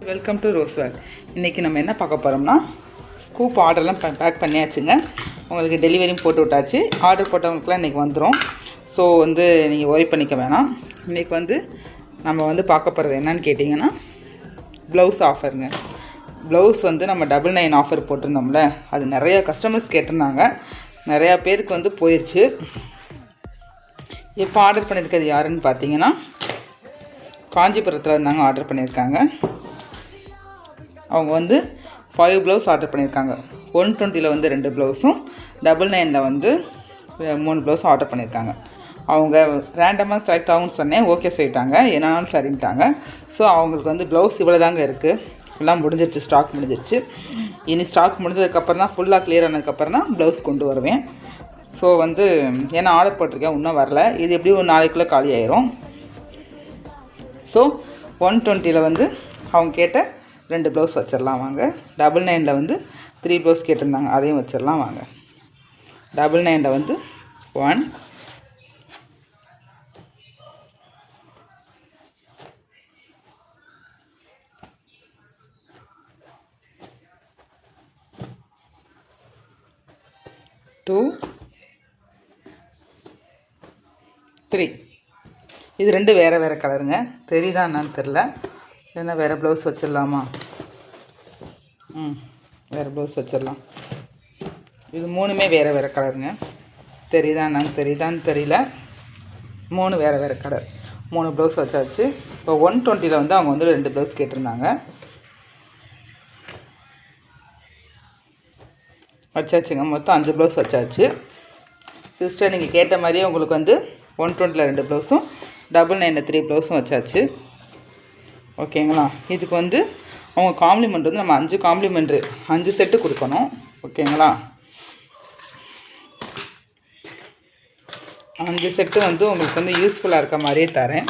Welcome to ரோஸ்வேல். இன்றைக்கி நம்ம என்ன பார்க்க போகிறோம்னா, ஸ்கூப் ஆர்டர்லாம் பேக் பண்ணியாச்சுங்க. உங்களுக்கு டெலிவரியும் போட்டு விட்டாச்சு. ஆர்டர் போட்டவங்களுக்குலாம் இன்றைக்கி வந்துடும். ஸோ நீங்கள் ஒரி பண்ணிக்க வேணாம். இன்றைக்கி நம்ம பார்க்க போகிறது என்னன்னு கேட்டிங்கன்னா, ப்ளவுஸ் ஆஃபருங்க. ப்ளவுஸ் நம்ம 99 ஆஃபர் போட்டிருந்தோம்ல, அது நிறையா கஸ்டமர்ஸ் கேட்டிருந்தாங்க. நிறையா பேருக்கு போயிடுச்சு. இப்போ ஆர்டர் பண்ணியிருக்கிறது யாருன்னு பார்த்தீங்கன்னா, காஞ்சிபுரத்தில் இருந்தாங்க ஆர்டர் பண்ணியிருக்காங்க. அவங்க 5 ப்ளவுஸ் ஆர்டர் பண்ணியிருக்காங்க. 120ல் 2 ப்ளவுஸும் 99ல் 3 ப்ளவுஸும் ஆர்டர் பண்ணியிருக்காங்க. அவங்க ரேண்டமாக செலக்ட் ஆகும்னு சொன்னேன், ஓகே சொல்லிட்டாங்க, என்னாலும் சரின்ட்டாங்க. ஸோ அவங்களுக்கு ப்ளவுஸ் இவ்வளோ தாங்க இருக்குது. எல்லாம் முடிஞ்சிருச்சு, ஸ்டாக் முடிஞ்சிருச்சு. இனி ஸ்டாக் முடிஞ்சதுக்கப்புறம் தான், ஃபுல்லாக கிளியர் ஆனதுக்கப்புறம் தான் ப்ளவுஸ் கொண்டு வருவேன். ஸோ ஏன்னா ஆர்டர் போட்டிருக்கேன், இன்னும் வரல. இது எப்படி ஒரு நாளைக்குள்ளே காலி ஆயிரும். ஸோ 120ல் அவங்க கேட்ட 2 ப்ளவுஸ் வச்சிடலாம் வாங்க. 99ல் 3 ப்ளவுஸ் கேட்டிருந்தாங்க, அதையும் வச்சிடலாம் வாங்க. 99ல் 1 2 3. இது 2 வேறு கலருங்க. தெரியுதா என்னன்னு தெரில. இல்லைன்னா வேறு ப்ளவுஸ் வச்சிடலாமா? வேறு ப்ளவுஸ் வச்சிடலாம். இது 3மே வேறு கலருங்க. தெரியுதான்னு தெரியல. 3 வேறு கலர். 3 ப்ளவுஸ் வச்சாச்சு. இப்போ 120ல் அவங்க 2 ப்ளவுஸ் கேட்டிருந்தாங்க, வச்சாச்சுங்க. மொத்தம் 5 ப்ளவுஸ் வச்சாச்சு. சிஸ்டர், நீங்கள் கேட்ட மாதிரியே உங்களுக்கு 120ல் 2 ப்ளவுஸும் 99ல் 3 ப்ளவுஸும் வச்சாச்சு. ஓகேங்களா? இதுக்கு அவங்க காம்ப்ளிமெண்ட் நம்ம 5 காம்ப்ளிமெண்ட்ரு 5 செட்டு கொடுக்கணும். ஓகேங்களா? 5 செட்டு உங்களுக்கு யூஸ்ஃபுல்லாக இருக்க மாதிரியே தரேன்.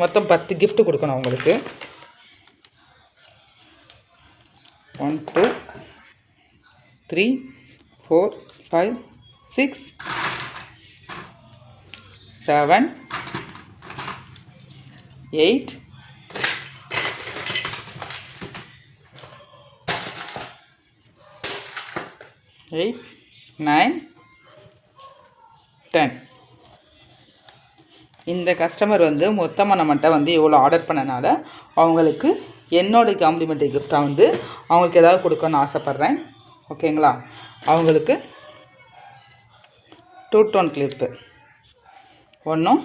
மொத்தம் 10 gift கொடுக்கணும் உங்களுக்கு. 1 2 3 4 5 6 7 8 9 10. இந்த கஸ்டமர் மொத்தமாக நம்மகிட்ட இவ்வளோ ஆர்டர் பண்ணனால அவங்களுக்கு என்னோடய காம்ப்ளிமெண்ட்ரி கிஃப்டாக அவங்களுக்கு ஏதாவது கொடுக்கணும்னு ஆசைப்பட்றேன். ஓகேங்களா? அவங்களுக்கு 2 டோன் கிளிப்பு 1